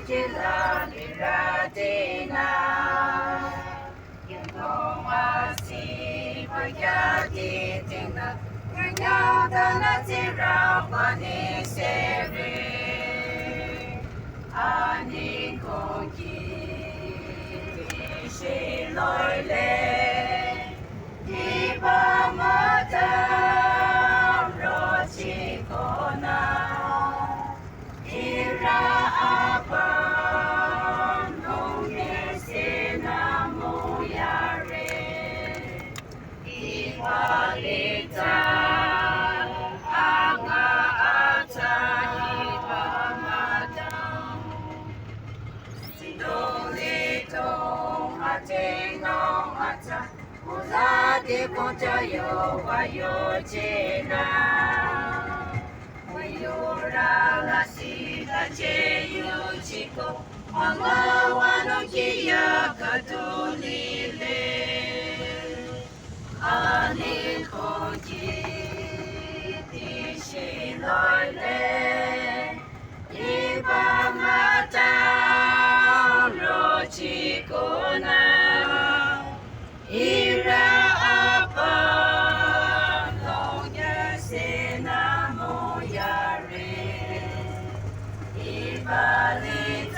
Jila Miratina Yungasi Pagati Tina Nyata Natira Pani Sere Ani Koki Shiloile Iba Mata Rochikona Ira Apa Nungesina Moyare Igualita Anga Ata Iba Sidolito Ateno Ata Uzate Pontayo Wayojena Wayora La Sita Cheyu Chico Mama Wano Kia Katulile Ani Konji Tishiloile Iba Mata Rochikona Ira Apa Lonya Sena Moyare Ibalita